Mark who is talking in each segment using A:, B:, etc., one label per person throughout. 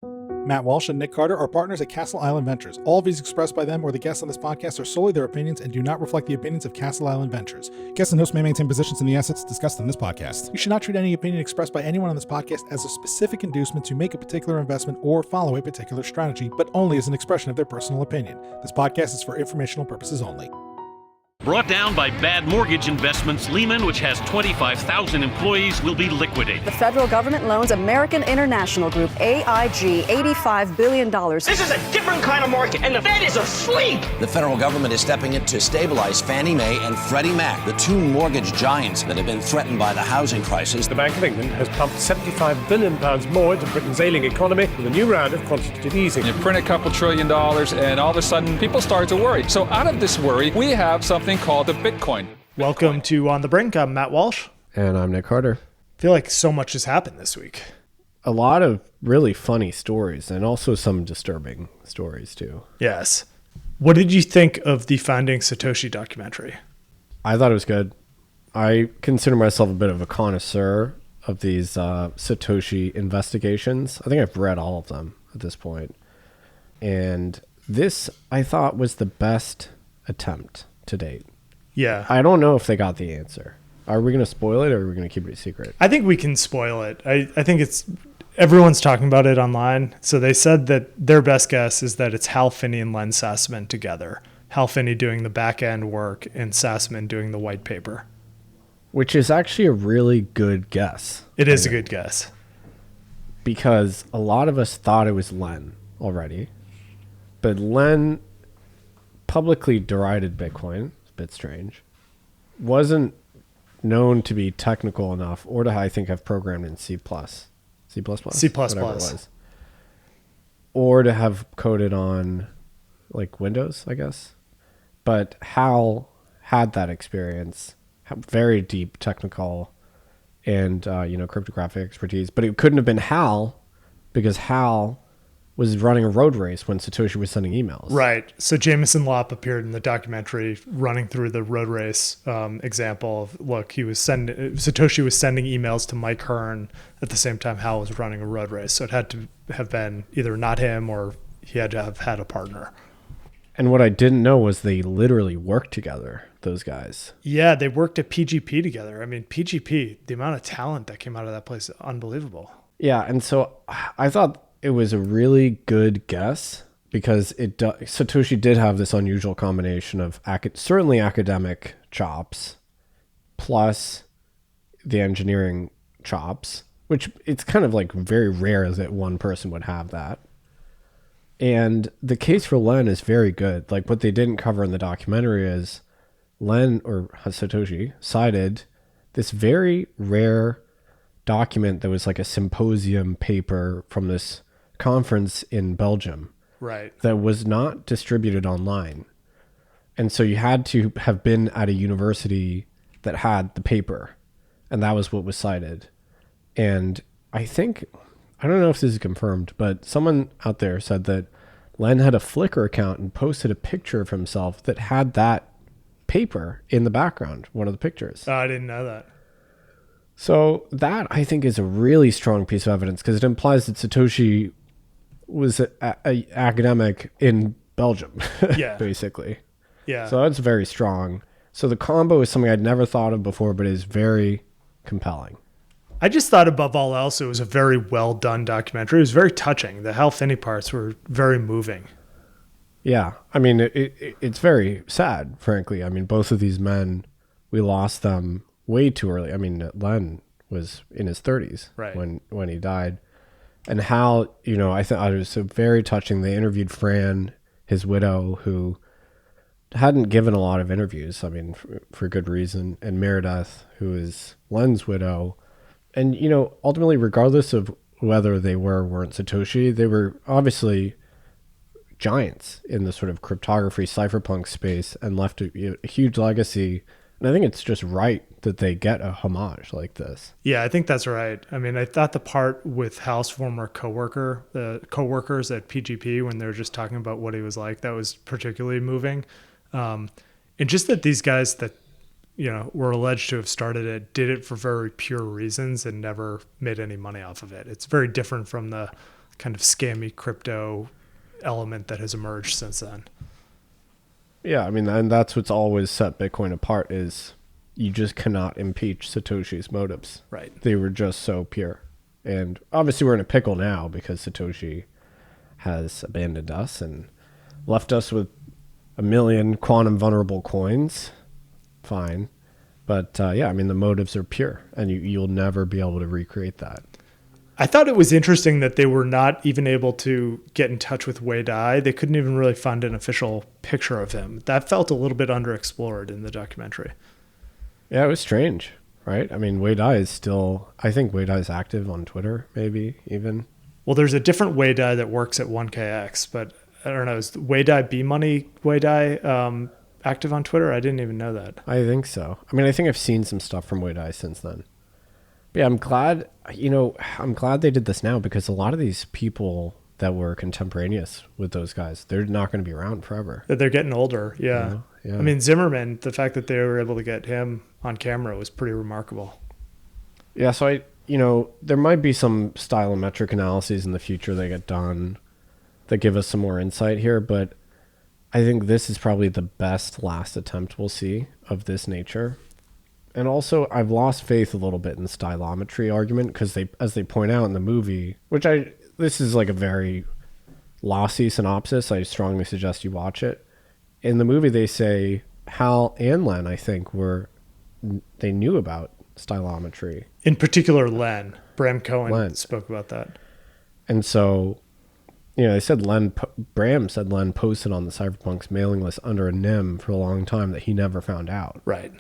A: Matt Walsh and Nick Carter are partners at Castle Island Ventures. All views expressed by them or the guests on this podcast are solely their opinions and do not reflect the opinions of Castle Island Ventures. Guests and hosts may maintain positions in the assets discussed in this podcast. You should not treat any opinion expressed by anyone on this podcast as a specific inducement to make a particular investment or follow a particular strategy, but only as an expression of their personal opinion. This podcast is for informational purposes only.
B: Brought down by bad mortgage investments, Lehman, which has 25,000 employees, will be liquidated.
C: The federal government loans American International Group, AIG, $85 billion.
D: This is a different kind of market, and the Fed is asleep.
E: The federal government is stepping in to stabilize Fannie Mae and Freddie Mac, the two mortgage giants that have been threatened by the housing crisis.
F: The Bank of England has pumped £75 billion more into Britain's ailing economy with a new round of quantitative easing.
G: You print a couple $1 trillion, and all of a sudden, people start to worry. So out of this worry, we have something called the Bitcoin.
H: Welcome to On the Brink. I'm Matt Walsh.
I: And I'm Nick Carter.
H: I feel like so much has happened this week.
I: A lot of really funny stories and also some disturbing stories too.
H: Yes. What did you think of the Finding Satoshi documentary?
I: I thought it was good. I consider myself a bit of a connoisseur of these Satoshi investigations. I think I've read all of them at this point. And this, I thought, was the best attempt to date.
H: Yeah.
I: I don't know if they got the answer. Are we going to spoil it or are we going to keep it a secret?
H: I think we can spoil it. I think everyone's talking about it online. So they said that their best guess is that it's Hal Finney and Len Sassman together. Hal Finney doing the back end work and Sassman doing the white paper.
I: Which is actually a really good guess.
H: It is a good guess.
I: Because a lot of us thought it was Len already. But Len publicly derided Bitcoin. It's a bit strange. Wasn't known to be technical enough or to, I think, have programmed in C++. C++? Whatever it was. Or to have coded on like Windows, I guess. But Hal had that experience, very deep technical and cryptographic expertise. But it couldn't have been Hal because Hal was running a road race when Satoshi was sending emails.
H: Right. So Jameson Lopp appeared in the documentary running through the road race example of, look, Satoshi was sending emails to Mike Hearn at the same time Hal was running a road race. So it had to have been either not him or he had to have had a partner.
I: And what I didn't know was they literally worked together, those guys.
H: Yeah, they worked at PGP together. I mean, PGP, the amount of talent that came out of that place is unbelievable.
I: Yeah, and so I thought it was a really good guess because Satoshi did have this unusual combination of certainly academic chops plus the engineering chops, which it's kind of like very rare that one person would have that. And the case for Len is very good. Like what they didn't cover in the documentary is Len or Satoshi cited this very rare document that was like a symposium paper from this conference in Belgium,
H: right?
I: That was not distributed online. And so you had to have been at a university that had the paper, and that was what was cited. And I don't know if this is confirmed, but someone out there said that Len had a Flickr account and posted a picture of himself that had that paper in the background, one of the pictures.
H: Oh, I didn't know that.
I: So that, I think, is a really strong piece of evidence because it implies that Satoshi was a academic in Belgium,
H: yeah.
I: basically.
H: Yeah.
I: So that's very strong. So the combo is something I'd never thought of before, but is very compelling.
H: I just thought above all else, it was a very well done documentary. It was very touching. The Hal Finney parts were very moving.
I: Yeah. I mean, it's very sad, frankly. I mean, both of these men, we lost them way too early. I mean, Len was in his 30s
H: right.
I: when he died. And Hal, I thought it was so very touching. They interviewed Fran, his widow, who hadn't given a lot of interviews, I mean, for good reason, and Meredith, who is Len's widow. And, ultimately, regardless of whether they were or weren't Satoshi, they were obviously giants in the sort of cryptography cypherpunk space and left a huge legacy. And I think it's just right that they get a homage like this.
H: Yeah, I think that's right. I mean, I thought the part with Hal's former the coworkers at PGP, when they were just talking about what he was like, that was particularly moving. And just that these guys that, were alleged to have started it, did it for very pure reasons and never made any money off of it. It's very different from the kind of scammy crypto element that has emerged since then.
I: Yeah, I mean, and that's what's always set Bitcoin apart is you just cannot impeach Satoshi's motives.
H: Right.
I: They were just so pure. And obviously we're in a pickle now because Satoshi has abandoned us and left us with 1 million quantum vulnerable coins. Fine. But yeah, I mean, the motives are pure and you'll never be able to recreate that.
H: I thought it was interesting that they were not even able to get in touch with Wei Dai. They couldn't even really find an official picture of him. That felt a little bit underexplored in the documentary.
I: Yeah, it was strange, right? I mean, Wei Dai is still, I think Wei Dai is active on Twitter, maybe even.
H: Well, there's a different Wei Dai that works at 1KX, but I don't know. Is Wei Dai B-Money Wei Dai active on Twitter? I didn't even know that.
I: I think so. I mean, I think I've seen some stuff from Wei Dai since then. But yeah, I'm glad they did this now because a lot of these people that were contemporaneous with those guys, they're not going to be around forever.
H: They're getting older. Yeah.
I: Yeah.
H: I mean, Zimmerman, the fact that they were able to get him on camera was pretty remarkable.
I: Yeah. So there might be some stylometric analyses in the future that get done that give us some more insight here, but I think this is probably the best last attempt we'll see of this nature. And also, I've lost faith a little bit in the stylometry argument because as they point out in the movie, this is like a very lossy synopsis. I strongly suggest you watch it. In the movie, they say Hal and Len, I think, they knew about stylometry.
H: In particular, Len. Bram Cohen spoke about that.
I: And so, they said Bram said Len posted on the cypherpunks mailing list under a NIM for a long time that he never found out.
H: Right.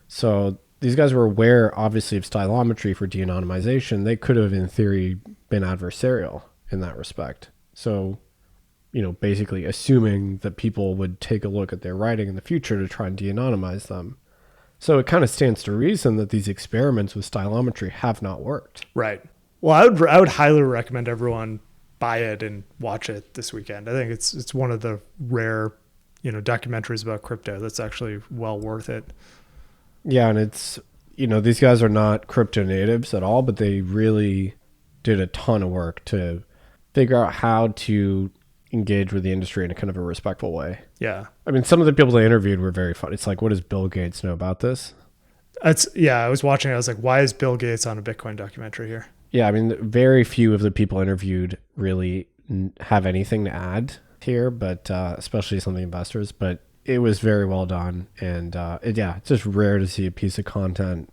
I: So these guys were aware, obviously, of stylometry for de-anonymization. They could have, in theory, been adversarial in that respect. So, basically assuming that people would take a look at their writing in the future to try and de-anonymize them. So it kind of stands to reason that these experiments with stylometry have not worked.
H: Right. Well, I would highly recommend everyone buy it and watch it this weekend. I think it's one of the rare, documentaries about crypto that's actually well worth it.
I: Yeah, and it's, these guys are not crypto natives at all, but they really did a ton of work to figure out how to engage with the industry in a kind of a respectful way.
H: Yeah.
I: I mean, some of the people they interviewed were very fun. It's like, what does Bill Gates know about this?
H: I was watching it. I was like, why is Bill Gates on a Bitcoin documentary here?
I: Yeah, I mean, very few of the people interviewed really have anything to add here, but especially some of the investors. But it was very well done, and it's just rare to see a piece of content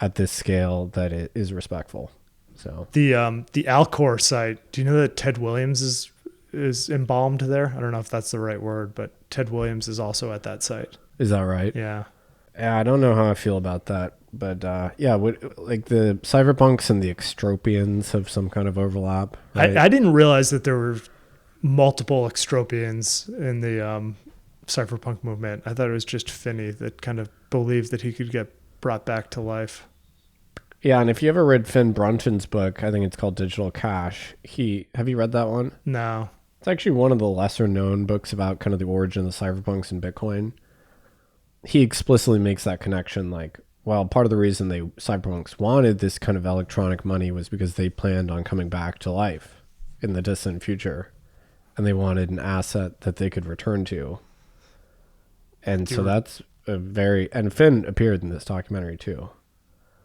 I: at this scale that it is respectful. So
H: the Alcor site. Do you know that Ted Williams is embalmed there? I don't know if that's the right word, but Ted Williams is also at that site.
I: Is that right?
H: Yeah.
I: Yeah, I don't know how I feel about that, but like the cypherpunks and the extropians have some kind of overlap. Right?
H: I didn't realize that there were multiple extropians in the cypherpunk movement. I thought it was just Finney that kind of believed that he could get brought back to life.
I: Yeah, and if you ever read Finn Brunton's book, I think it's called Digital Cash. Have you read that one?
H: No.
I: It's actually one of the lesser known books about kind of the origin of the cypherpunks and Bitcoin. He explicitly makes that connection, like, well, part of the reason cypherpunks wanted this kind of electronic money was because they planned on coming back to life in the distant future, and they wanted an asset that they could return to. And so that's and Finn appeared in this documentary too.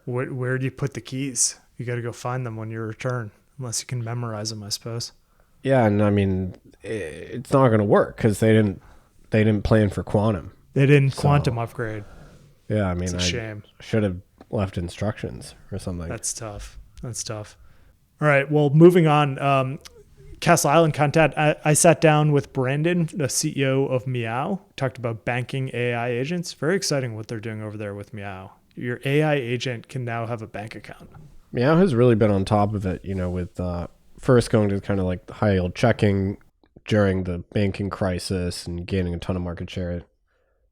H: Where do you put the keys? You got to go find them when you return, unless you can memorize them, I suppose.
I: Yeah, and I mean, it's not going to work because they didn't plan for quantum.
H: They didn't quantum upgrade.
I: Yeah, I mean,
H: it's a shame.
I: Should have left instructions or something.
H: That's tough. All right, well, moving on. Castle Island content. I sat down with Brandon, the CEO of Meow, talked about banking AI agents. Very exciting what they're doing over there with Meow. Your AI agent can now have a bank account.
I: Meow has really been on top of it, with first going to kind of like the high yield checking during the banking crisis and gaining a ton of market share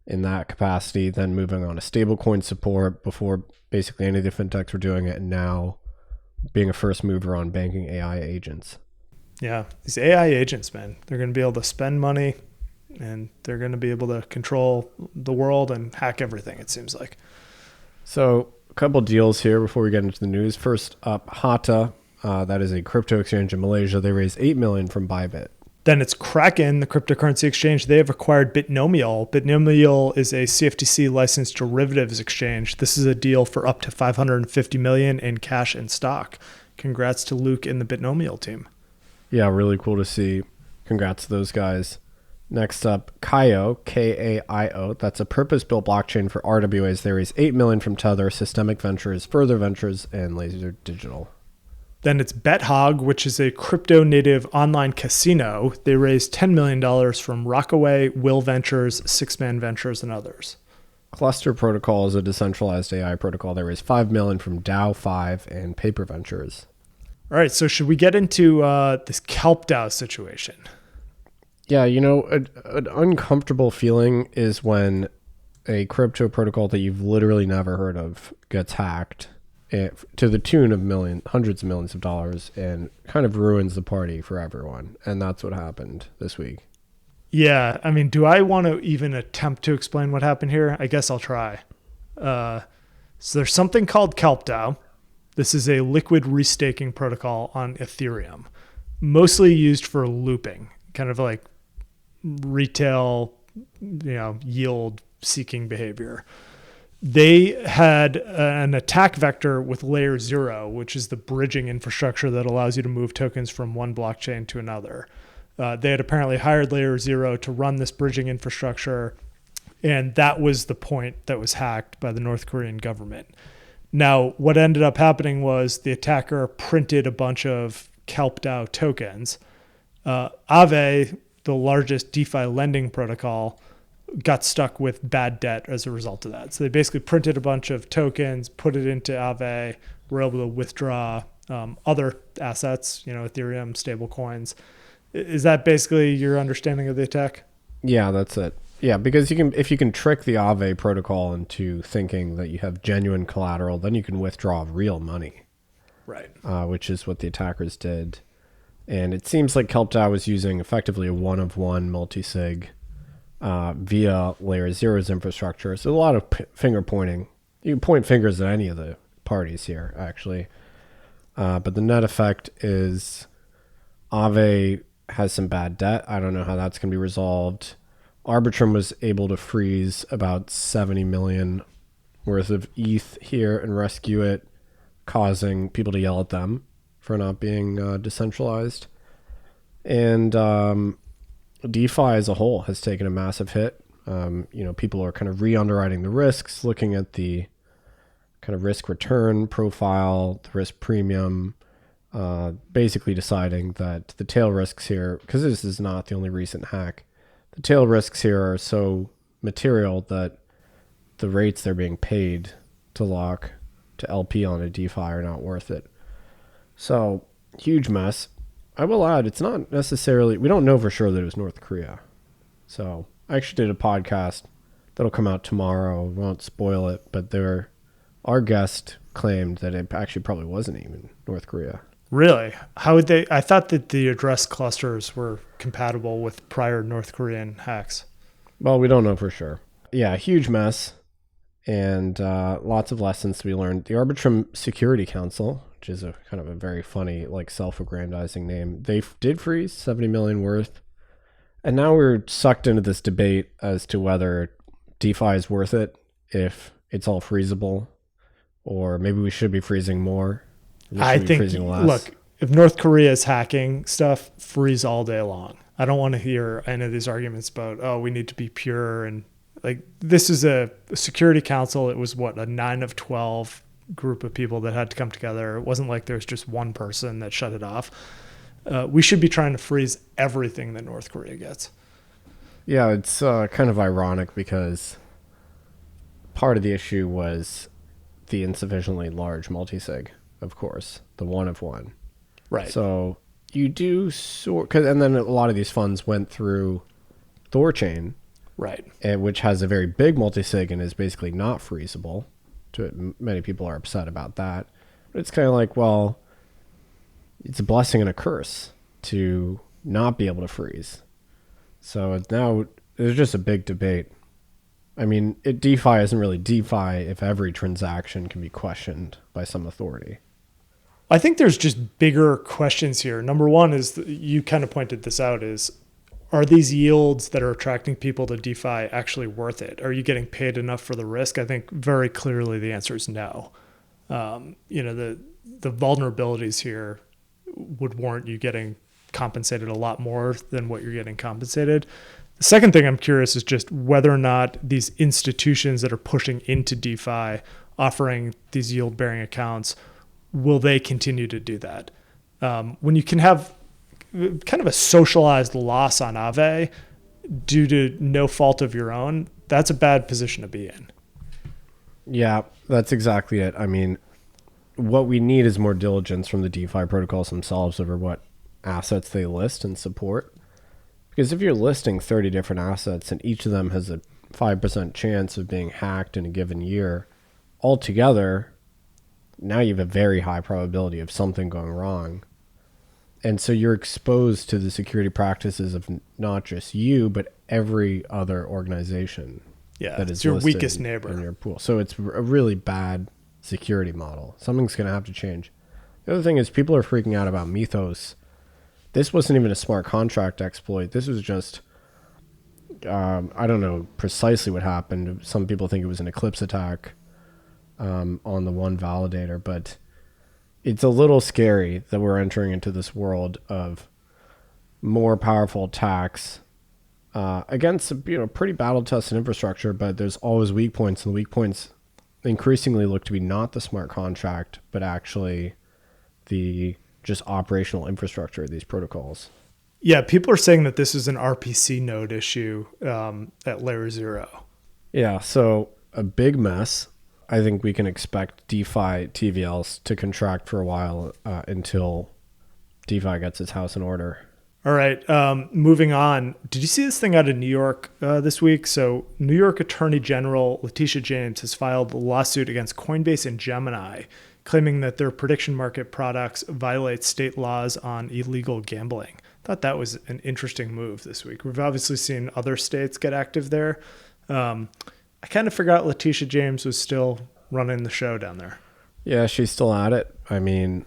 I: in that capacity, then moving on to stablecoin support before basically any of the fintechs were doing it, and now being a first mover on banking AI agents.
H: Yeah, these AI agents, man, they're going to be able to spend money and they're going to be able to control the world and hack everything, it seems like.
I: So a couple deals here before we get into the news. First up, Hata, That is a crypto exchange in Malaysia. They raised $8 million from Bybit.
H: Then it's Kraken, the cryptocurrency exchange. They have acquired Bitnomial. Bitnomial is a CFTC licensed derivatives exchange. This is a deal for up to $550 million in cash and stock. Congrats to Luke and the Bitnomial team.
I: Yeah, really cool to see. Congrats to those guys. Next up, Kaio, K-A-I-O. That's a purpose-built blockchain for RWAs. They raised $8 million from Tether, Systemic Ventures, Further Ventures, and Laser Digital.
H: Then it's BetHog, which is a crypto-native online casino. They raised $10 million from Rockaway, Will Ventures, Six-Man Ventures, and others.
I: Cluster Protocol is a decentralized AI protocol. They raised $5 million from DAO5 and Paper Ventures.
H: All right, so should we get into this KelpDAO situation?
I: Yeah, you know, an uncomfortable feeling is when a crypto protocol that you've literally never heard of gets hacked to the tune of hundreds of millions of dollars and kind of ruins the party for everyone. And that's what happened this week.
H: Yeah, I mean, do I want to even attempt to explain what happened here? I guess I'll try. So there's something called KelpDAO. This is a liquid restaking protocol on Ethereum, mostly used for looping, kind of like retail, yield seeking behavior. They had an attack vector with layer 0, which is the bridging infrastructure that allows you to move tokens from one blockchain to another. They had apparently hired layer 0 to run this bridging infrastructure, and that was the point that was hacked by the North Korean government. Now, what ended up happening was the attacker printed a bunch of KelpDAO tokens. Aave, the largest DeFi lending protocol, got stuck with bad debt as a result of that. So they basically printed a bunch of tokens, put it into Aave, were able to withdraw other assets, Ethereum, stable coins. Is that basically your understanding of the attack?
I: Yeah, that's it. Yeah, because if you can trick the Aave protocol into thinking that you have genuine collateral, then you can withdraw real money.
H: Right.
I: Which is what the attackers did. And it seems like KelpDAO was using effectively a one-of-one multi-sig via layer 0's infrastructure. So a lot of finger pointing. You can point fingers at any of the parties here, actually. But the net effect is Aave has some bad debt. I don't know how that's going to be resolved. Arbitrum was able to freeze about 70 million worth of ETH here and rescue it, causing people to yell at them for not being decentralized. And DeFi as a whole has taken a massive hit. People are kind of re-underwriting the risks, looking at the kind of risk return profile, the risk premium, basically deciding that the tail risks here, because this is not the only recent hack, the tail risks here are so material that the rates they're being paid to lock to LP on a DeFi are not worth it. So, huge mess. I will add, it's not necessarily, we don't know for sure that it was North Korea. So, I actually did a podcast that'll come out tomorrow. Won't spoil it, but our guest claimed that it actually probably wasn't even North Korea.
H: Really? How would they? I thought that the address clusters were compatible with prior North Korean hacks.
I: Well, we don't know for sure. Yeah, huge mess and lots of lessons to be learned. The Arbitrum Security Council, which is a kind of a very funny, like self-aggrandizing name, they did freeze 70 million worth. And now we're sucked into this debate as to whether DeFi is worth it if it's all freezable, or maybe we should be freezing more.
H: I think, look, if North Korea is hacking stuff, freeze all day long. I don't want to hear any of these arguments about, we need to be pure. And like, this is a security council. It was a 9 of 12 group of people that had to come together. It wasn't like there's just one person that shut it off. We should be trying to freeze everything that North Korea gets.
I: Yeah, it's kind of ironic because part of the issue was the insufficiently large multisig. Of course, the one of one.
H: Right.
I: So you do and then a lot of these funds went through Thorchain,
H: right?
I: Which has a very big multisig and is basically not freezable. Many people are upset about that. But it's kind of like, well, it's a blessing and a curse to not be able to freeze. So now there's just a big debate. I mean, DeFi isn't really DeFi if every transaction can be questioned by some authority.
H: I think there's just bigger questions here. Number one is, you kind of pointed this out, is are these yields that are attracting people to DeFi actually worth it? Are you getting paid enough for the risk? I think very clearly the answer is no. The vulnerabilities here would warrant you getting compensated a lot more than what you're getting compensated. The second thing I'm curious is just whether or not these institutions that are pushing into DeFi, offering these yield-bearing accounts, will they continue to do that? When you can have kind of a socialized loss on Aave due to no fault of your own, that's a bad position to be in.
I: Yeah, that's exactly it. I mean, what we need is more diligence from the DeFi protocols themselves over what assets they list and support. Because if you're listing 30 different assets and each of them has a 5% chance of being hacked in a given year, altogether, now you have a very high probability of something going wrong. And so you're exposed to the security practices of not just you, but every other organization that is
H: your weakest neighbor
I: in your pool. So it's a really bad security model. Something's going to have to change. The other thing is people are freaking out about Mythos. This wasn't even a smart contract exploit. This was just, I don't know precisely what happened. Some people think it was an Eclipse attack on the one validator, but it's a little scary that we're entering into this world of more powerful attacks against pretty battle-tested infrastructure, but there's always weak points, and the weak points increasingly look to be not the smart contract, but actually the just operational infrastructure of these protocols.
H: Yeah, people are saying that this is an RPC node issue at layer 0.
I: Yeah, so a big mess. I think we can expect DeFi TVLs to contract for a while until DeFi gets its house in order.
H: All right, moving on. Did you see this thing out of New York this week? So New York Attorney General Letitia James has filed a lawsuit against Coinbase and Gemini, claiming that their prediction market products violate state laws on illegal gambling. I thought that was an interesting move this week. We've obviously seen other states get active there. I kind of forgot Letitia James was still running the show down there.
I: Yeah, she's still at it. I mean,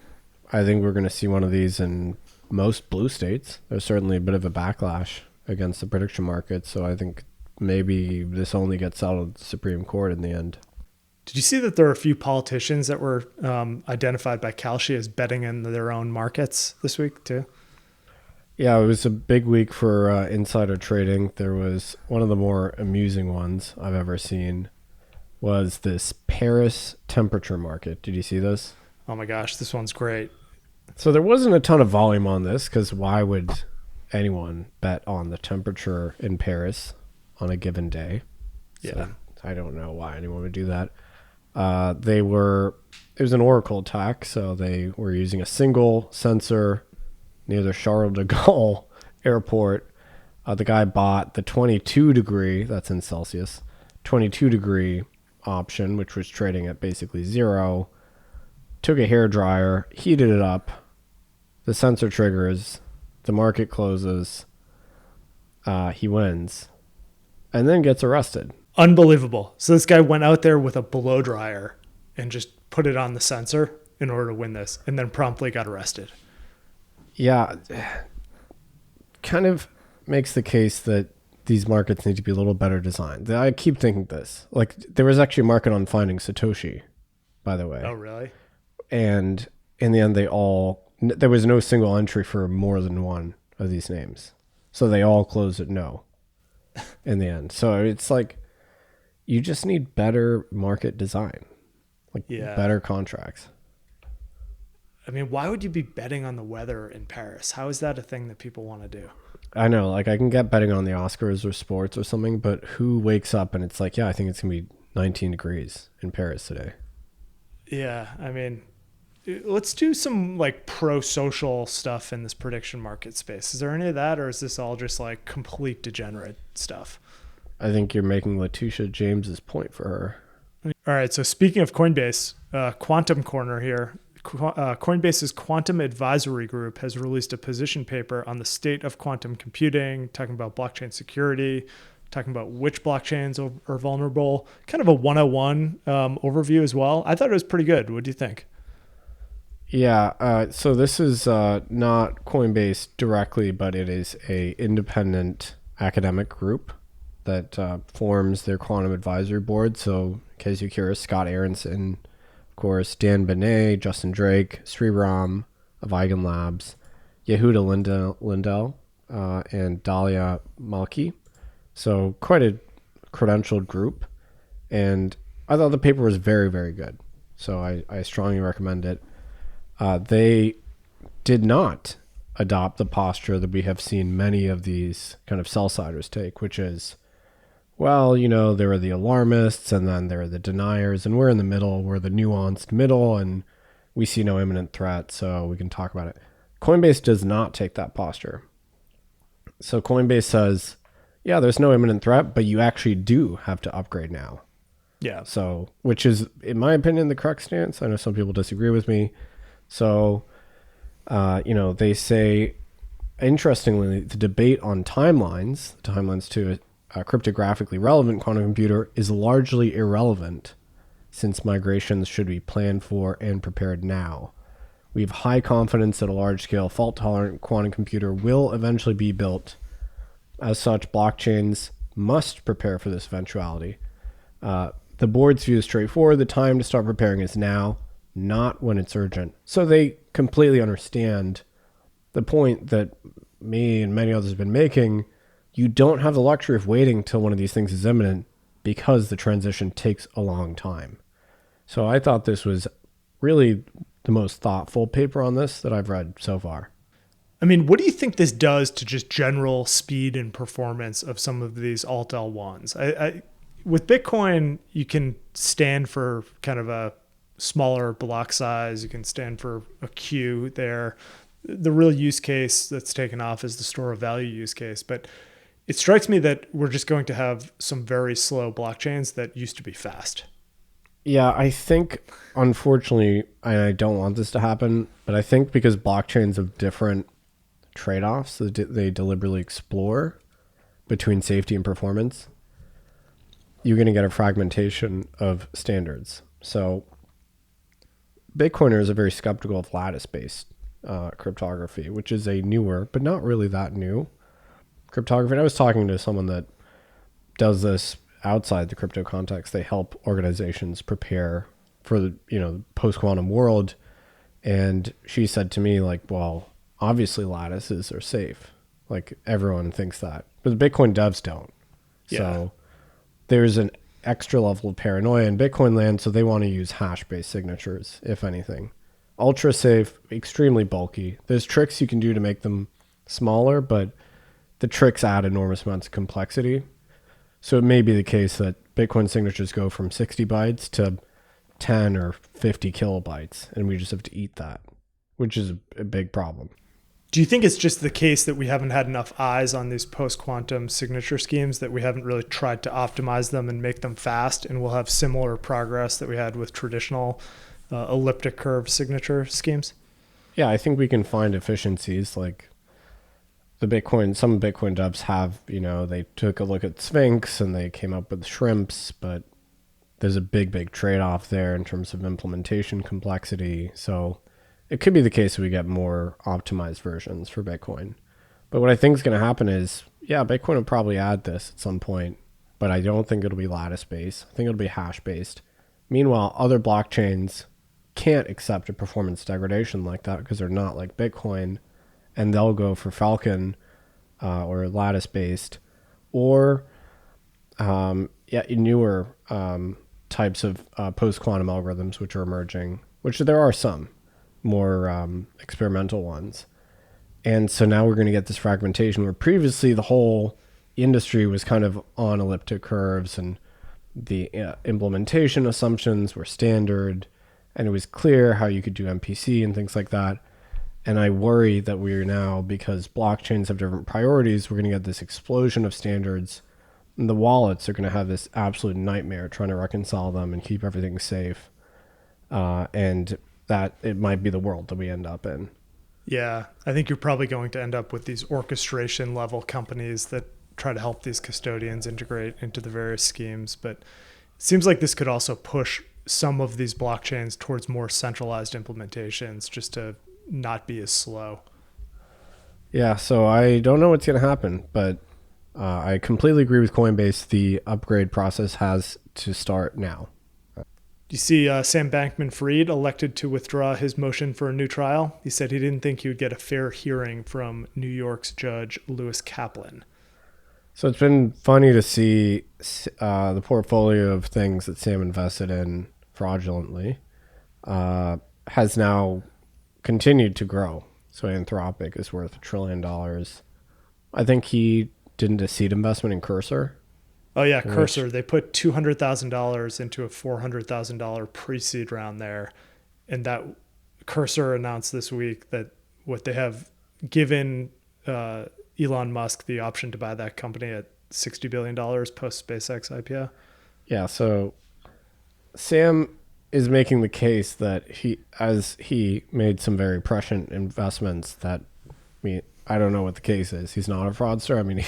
I: I think we're going to see one of these in most blue states. There's certainly a bit of a backlash against the prediction market, so I think maybe this only gets settled at the Supreme Court in the end.
H: Did you see that there are a few politicians that were identified by Kalshi as betting in their own markets this week too?
I: Yeah, it was a big week for insider trading. There was one of the more amusing ones I've ever seen was this Paris temperature market. Did you see this?
H: Oh my gosh, this one's great.
I: So there wasn't a ton of volume on this because why would anyone bet on the temperature in Paris on a given day?
H: Yeah.
I: So I don't know why anyone would do that. It was an Oracle attack, so they were using a single sensor near the Charles de Gaulle airport. The guy bought the 22 degree, that's in Celsius, 22 degree option, which was trading at basically zero, took a hairdryer, heated it up, the sensor triggers, the market closes, he wins, and then gets arrested.
H: Unbelievable. So this guy went out there with a blow dryer and just put it on the sensor in order to win this, and then promptly got arrested.
I: Yeah, kind of makes the case that these markets need to be a little better designed. I keep thinking this. Like, there was actually a market on Finding Satoshi, by the way.
H: Oh, really?
I: And in the end, there was no single entry for more than one of these names. So they all closed at no in the end. So it's like, you just need better market design, better contracts.
H: I mean, why would you be betting on the weather in Paris? How is that a thing that people want to do?
I: I know, like, I can get betting on the Oscars or sports or something, but who wakes up and it's like, yeah, I think it's going to be 19 degrees in Paris today.
H: Yeah, I mean, let's do some like pro-social stuff in this prediction market space. Is there any of that, or is this all just like complete degenerate stuff?
I: I think you're making Letitia James's point for her.
H: All right, so speaking of Coinbase, Quantum Corner here. Coinbase's Quantum Advisory Group has released a position paper on the state of quantum computing, talking about blockchain security, talking about which blockchains are vulnerable, kind of a 101 overview as well. I thought it was pretty good. What do you think?
I: Yeah, so this is not Coinbase directly, but it is a independent academic group that forms their quantum advisory board. So, in case you're curious, Scott Aronson, of course, Dan Benet, Justin Drake, Sriram of Eigen Labs, Yehuda Lindell, and Dalia Malki. So quite a credentialed group. And I thought the paper was very, very good. So I strongly recommend it. They did not adopt the posture that we have seen many of these kind of sell-siders take, which is, well, there are the alarmists and then there are the deniers, and we're in the middle. We're the nuanced middle, and we see no imminent threat, so we can talk about it. Coinbase does not take that posture. So Coinbase says, yeah, there's no imminent threat, but you actually do have to upgrade now.
H: Yeah.
I: So, which is, in my opinion, the correct stance. I know some people disagree with me. So, they say, interestingly, the debate on timelines to a cryptographically relevant quantum computer is largely irrelevant, since migrations should be planned for and prepared now. We have high confidence that a large-scale fault-tolerant quantum computer will eventually be built. As such, blockchains must prepare for this eventuality. The board's view is straightforward. The time to start preparing is now, not when it's urgent. So they completely understand the point that me and many others have been making. You don't have the luxury of waiting till one of these things is imminent because the transition takes a long time. So I thought this was really the most thoughtful paper on this that I've read so far.
H: I mean, what do you think this does to just general speed and performance of some of these alt L1s? With Bitcoin, you can stand for kind of a smaller block size. You can stand for a queue there. The real use case that's taken off is the store of value use case. But it strikes me that we're just going to have some very slow blockchains that used to be fast.
I: Yeah, I think, unfortunately, I don't want this to happen, but I think because blockchains have different trade-offs that they deliberately explore between safety and performance, you're going to get a fragmentation of standards. So Bitcoiners are very skeptical of lattice-based cryptography, which is a newer, but not really that new cryptography. And I was talking to someone that does this outside the crypto context. They help organizations prepare for the post-quantum world. And she said to me, like, well, obviously lattices are safe. Like, everyone thinks that. But the Bitcoin devs don't. Yeah. So there's an extra level of paranoia in Bitcoin land, so they want to use hash-based signatures, if anything. Ultra safe, extremely bulky. There's tricks you can do to make them smaller, but the tricks add enormous amounts of complexity. So it may be the case that Bitcoin signatures go from 60 bytes to 10 or 50 kilobytes, and we just have to eat that, which is a big problem.
H: Do you think it's just the case that we haven't had enough eyes on these post-quantum signature schemes, that we haven't really tried to optimize them and make them fast, and we'll have similar progress that we had with traditional elliptic curve signature schemes?
I: Yeah, I think we can find efficiencies. Like some Bitcoin devs have, they took a look at Sphinx and they came up with shrimps, but there's a big trade-off there in terms of implementation complexity. So it could be the case that we get more optimized versions for Bitcoin. But what I think is going to happen is, yeah, Bitcoin will probably add this at some point, but I don't think it'll be lattice-based. I think it'll be hash-based. Meanwhile, other blockchains can't accept a performance degradation like that because they're not like Bitcoin, and they'll go for Falcon or lattice-based or newer types of post-quantum algorithms which are emerging, which there are some more experimental ones. And so now we're going to get this fragmentation where previously the whole industry was kind of on elliptic curves and the implementation assumptions were standard and it was clear how you could do MPC and things like that. And I worry that we are now, because blockchains have different priorities, we're going to get this explosion of standards. And the wallets are going to have this absolute nightmare trying to reconcile them and keep everything safe. And that it might be the world that we end up in.
H: Yeah, I think you're probably going to end up with these orchestration level companies that try to help these custodians integrate into the various schemes. But it seems like this could also push some of these blockchains towards more centralized implementations just to not be as slow.
I: Yeah, so I don't know what's going to happen, but I completely agree with Coinbase. The upgrade process has to start now.
H: You see Sam Bankman-Fried elected to withdraw his motion for a new trial. He said he didn't think he would get a fair hearing from New York's Judge Lewis Kaplan.
I: So it's been funny to see the portfolio of things that Sam invested in fraudulently has now continued to grow. So Anthropic is worth $1 trillion. I think he did a seed investment in Cursor.
H: Oh yeah, Cursor. They put $200,000 into a $400,000 pre-seed round there, and that Cursor announced this week that what they have given Elon Musk the option to buy that company at $60 billion post SpaceX IPO.
I: Yeah, so Sam is making the case that he made some very prescient investments that, I don't know what the case is. He's not a fraudster. I mean,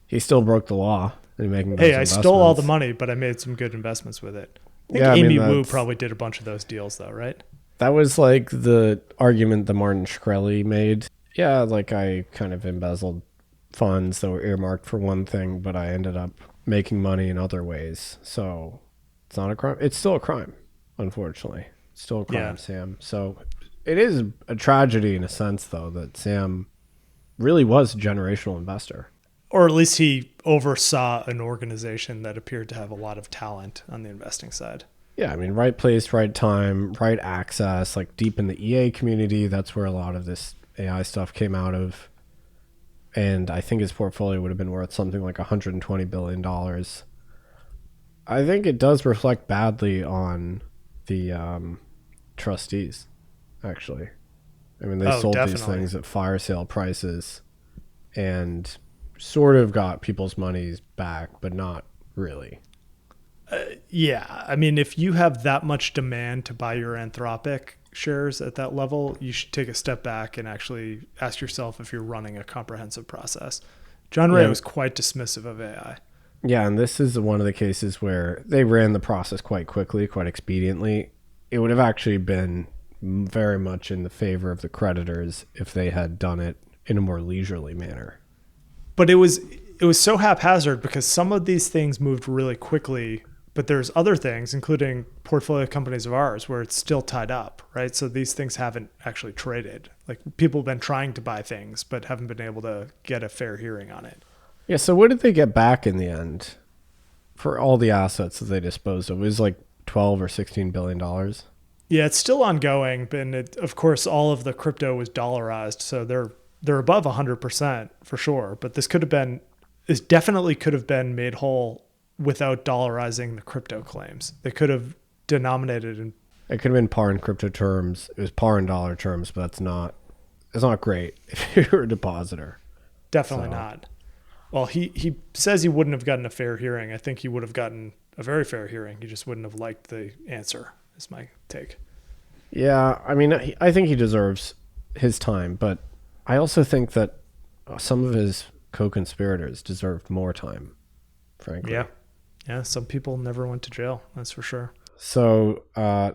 I: he still broke the law in making those
H: I stole all the money, but I made some good investments with it. I think Amy Wu probably did a bunch of those deals though, right?
I: That was like the argument that Martin Shkreli made. Yeah, like I kind of embezzled funds that were earmarked for one thing, but I ended up making money in other ways. So it's not a crime. It's still a crime, unfortunately. It's still a crime, Sam. So it is a tragedy in a sense, though, that Sam really was a generational investor.
H: Or at least he oversaw an organization that appeared to have a lot of talent on the investing side.
I: Yeah, I mean, right place, right time, right access, like deep in the EA community. That's where a lot of this AI stuff came out of. And I think his portfolio would have been worth something like $120 billion. I think it does reflect badly on the trustees, actually. I mean, they sold these things at fire sale prices and sort of got people's monies back, but not really.
H: Yeah, I mean, if you have that much demand to buy your Anthropic shares at that level, you should take a step back and actually ask yourself if you're running a comprehensive process. John Ray was quite dismissive of AI.
I: Yeah, and this is one of the cases where they ran the process quite quickly, quite expediently. It would have actually been very much in the favor of the creditors if they had done it in a more leisurely manner.
H: But it was so haphazard because some of these things moved really quickly, but there's other things, including portfolio companies of ours, where it's still tied up, right? So these things haven't actually traded. Like people have been trying to buy things, but haven't been able to get a fair hearing on it.
I: Yeah, so what did they get back in the end for all the assets that they disposed of? It was like $12 or $16 billion.
H: Yeah, it's still ongoing, but of course, all of the crypto was dollarized, so they're above 100% for sure. But this definitely could have been made whole without dollarizing the crypto claims. They could have denominated in.
I: It could have been par in crypto terms. It was par in dollar terms, but it's not great if you're a depositor.
H: Definitely not. Well, he says he wouldn't have gotten a fair hearing. I think he would have gotten a very fair hearing. He just wouldn't have liked the answer, is my take.
I: Yeah, I mean, I think he deserves his time, but I also think that some of his co-conspirators deserved more time, frankly.
H: Yeah, some people never went to jail, that's for sure.
I: So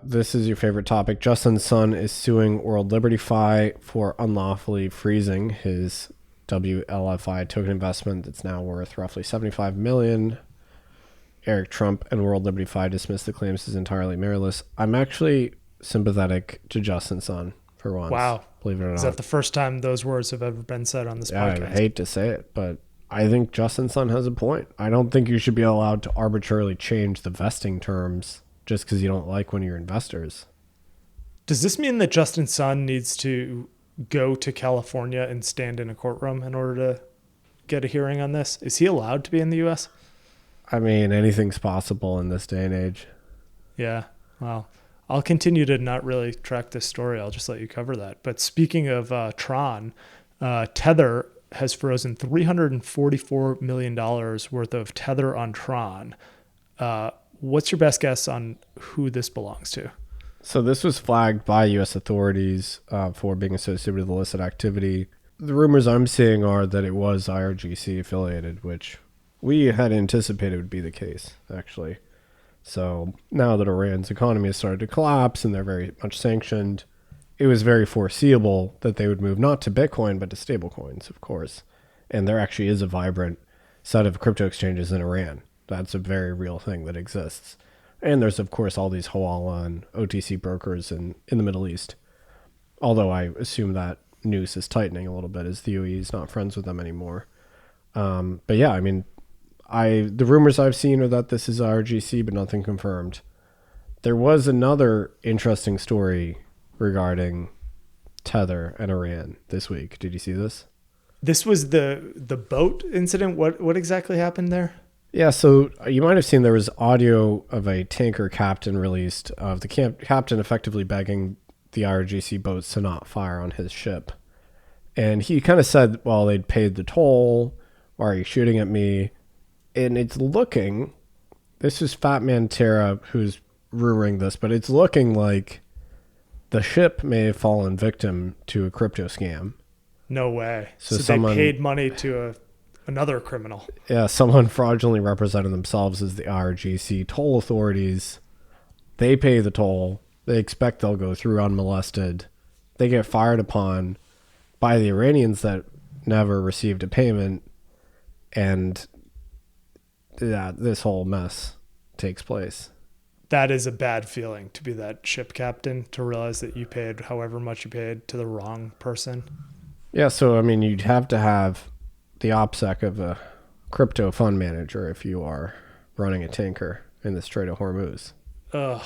I: this is your favorite topic. Justin Sun is suing World Liberty Fi for unlawfully freezing his WLFI token investment that's now worth roughly $75 million. Eric Trump and World Liberty Fi dismissed the claims as entirely meritless. I'm actually sympathetic to Justin Sun for once.
H: Wow.
I: Believe it or not.
H: Is that the first time those words have ever been said on this podcast?
I: I hate to say it, but I think Justin Sun has a point. I don't think you should be allowed to arbitrarily change the vesting terms just because you don't like one of your investors.
H: Does this mean that Justin Sun needs to go to California and stand in a courtroom in order to get a hearing on this? Is he allowed to be in the U.S.?
I: I mean, anything's possible in this day and age.
H: Yeah, well, I'll continue to not really track this story. I'll just let you cover that. But speaking of Tron, Tether has frozen $344 million worth of Tether on Tron. What's your best guess on who this belongs to?
I: So this was flagged by U.S. authorities for being associated with illicit activity. The rumors I'm seeing are that it was IRGC affiliated, which we had anticipated would be the case, actually. So now that Iran's economy has started to collapse and they're very much sanctioned, it was very foreseeable that they would move not to Bitcoin, but to stablecoins, of course. And there actually is a vibrant set of crypto exchanges in Iran. That's a very real thing that exists. And there's, of course, all these Hawala and OTC brokers in the Middle East. Although I assume that noose is tightening a little bit as the UAE is not friends with them anymore. But yeah, I mean, the rumors I've seen are that this is RGC, but nothing confirmed. There was another interesting story regarding Tether and Iran this week. Did you see this?
H: This was the boat incident. What exactly happened there?
I: Yeah, so you might have seen there was audio of a tanker captain released of the captain effectively begging the RGC boats to not fire on his ship. And he kind of said, well, they'd paid the toll. Why are you shooting at me? And it's looking, this is Fat Man Terra who's rumoring this, but it's looking like the ship may have fallen victim to a crypto scam.
H: No way. So
I: someone,
H: they paid money to another criminal.
I: Yeah, someone fraudulently represented themselves as the RGC toll authorities. They pay the toll. They expect they'll go through unmolested. They get fired upon by the Iranians that never received a payment. And yeah, this whole mess takes place.
H: That is a bad feeling to be that ship captain, to realize that you paid however much you paid to the wrong person.
I: Yeah, so I mean, you'd have to have the OPSEC of a crypto fund manager if you are running a tanker in the Strait of Hormuz.
H: Ugh,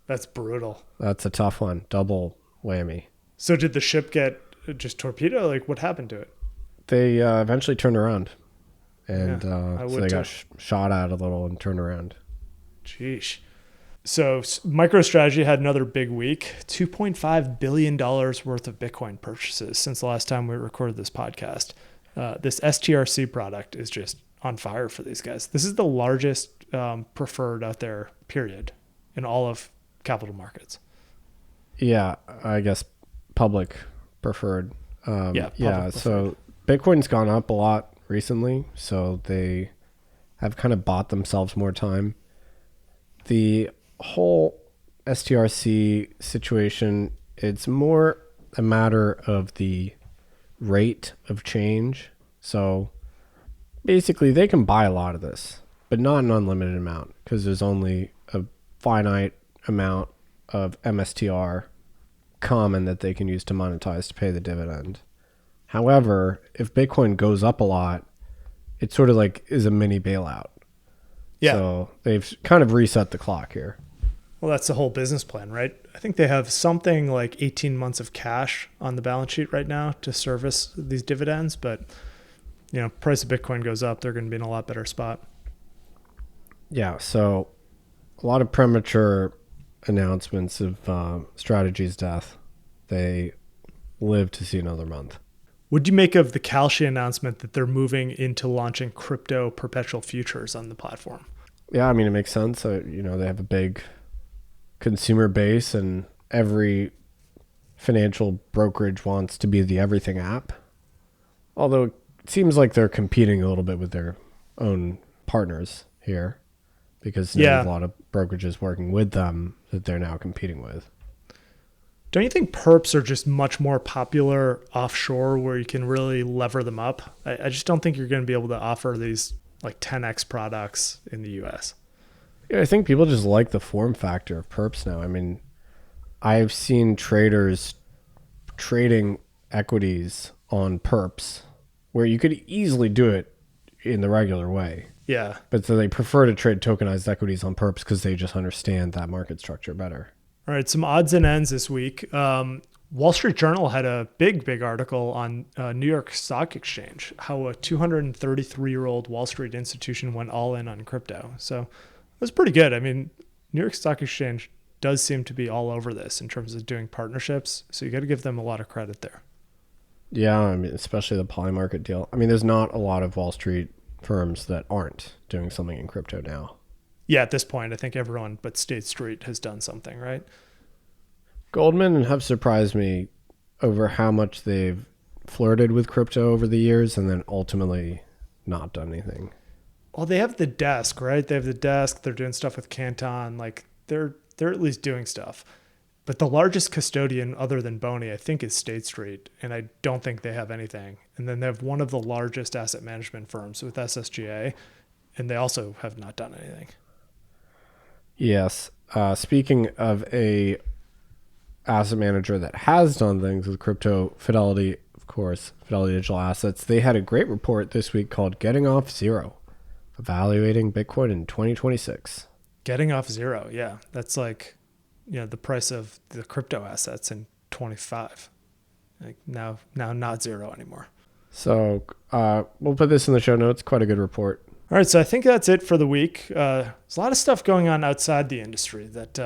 H: that's brutal.
I: That's a tough one. Double whammy.
H: So did the ship get just torpedoed? Like, what happened to it?
I: They eventually turned around. And
H: so
I: they got shot at a little and turned around.
H: Sheesh. So MicroStrategy had another big week, $2.5 billion worth of Bitcoin purchases since the last time we recorded this podcast. This STRC product is just on fire for these guys. This is the largest preferred out there, period, in all of capital markets.
I: Yeah, I guess public preferred.
H: Preferred.
I: So Bitcoin's gone up a lot recently, so they have kind of bought themselves more time. The whole STRC situation, it's more a matter of the rate of change. So basically they can buy a lot of this, but not an unlimited amount, because there's only a finite amount of MSTR common that they can use to monetize to pay the dividend. However, if Bitcoin goes up a lot, it sort of like is a mini bailout.
H: Yeah.
I: So they've kind of reset the clock here.
H: Well, that's the whole business plan, right? I think they have something like 18 months of cash on the balance sheet right now to service these dividends. But, price of Bitcoin goes up, they're going to be in a lot better spot.
I: Yeah. So a lot of premature announcements of Strategy's death. They live to see another month.
H: What'd you make of the Kalshi announcement that they're moving into launching crypto perpetual futures on the platform?
I: Yeah, I mean, it makes sense. They have a big consumer base, and every financial brokerage wants to be the everything app. Although it seems like they're competing a little bit with their own partners here, because there's a lot of brokerages working with them that they're now competing with.
H: Don't you think perps are just much more popular offshore where you can really lever them up? I just don't think you're going to be able to offer these like 10x products in the US.
I: Yeah, I think people just like the form factor of perps now. I mean, I've seen traders trading equities on perps where you could easily do it in the regular way.
H: Yeah.
I: But so they prefer to trade tokenized equities on perps because they just understand that market structure better.
H: All right, some odds and ends this week. Wall Street Journal had a big article on New York Stock Exchange, how a 233-year-old Wall Street institution went all in on crypto. So it was pretty good. I mean, New York Stock Exchange does seem to be all over this in terms of doing partnerships. So you got to give them a lot of credit there.
I: Yeah, I mean, especially the Polymarket deal. I mean, there's not a lot of Wall Street firms that aren't doing something in crypto now.
H: Yeah, at this point, I think everyone but State Street has done something, right?
I: Goldman have surprised me over how much they've flirted with crypto over the years and then ultimately not done anything.
H: Well, they have the desk, right? They have the desk. They're doing stuff with Canton. Like they're at least doing stuff. But the largest custodian other than Boney, I think, is State Street, and I don't think they have anything. And then they have one of the largest asset management firms with SSGA, and they also have not done anything.
I: Yes. Speaking of a asset manager that has done things with crypto, Fidelity, of course, Fidelity Digital Assets, they had a great report this week called Getting Off Zero, Evaluating Bitcoin in 2026.
H: Getting off zero, yeah. That's like, the price of the crypto assets in 25. Like now not zero anymore.
I: So we'll put this in the show notes. Quite a good report.
H: All right, so I think that's it for the week. There's a lot of stuff going on outside the industry that,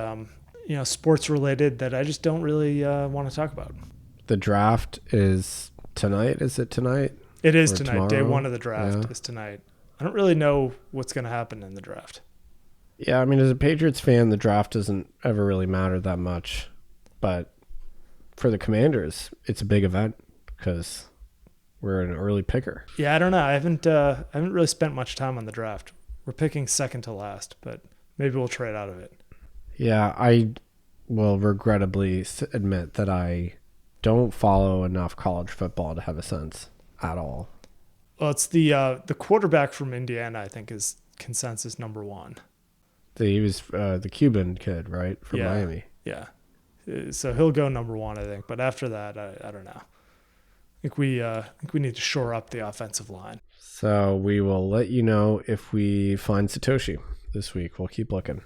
H: sports related that I just don't really want to talk about.
I: The draft is tonight. Is it tonight?
H: It is
I: or
H: tonight.
I: tomorrow?
H: Day one of the draft is tonight. I don't really know what's going to happen in the draft.
I: Yeah, I mean, as a Patriots fan, the draft doesn't ever really matter that much. But for the Commanders, it's a big event because we're an early picker.
H: Yeah, I don't know. I haven't really spent much time on the draft. We're picking second to last, but maybe we'll trade out of it.
I: Yeah, I will regrettably admit that I don't follow enough college football to have a sense at all.
H: Well, it's the quarterback from Indiana, I think, is consensus number one.
I: He was the Cuban kid, right, from Miami.
H: Yeah. So he'll go number one, I think. But after that, I don't know. I think we need to shore up the offensive line.
I: So we will let you know if we find Satoshi this week. We'll keep looking.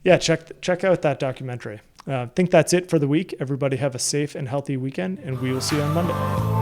H: Yeah, check out that documentary. I think that's it for the week. Everybody have a safe and healthy weekend, and we will see you on Monday.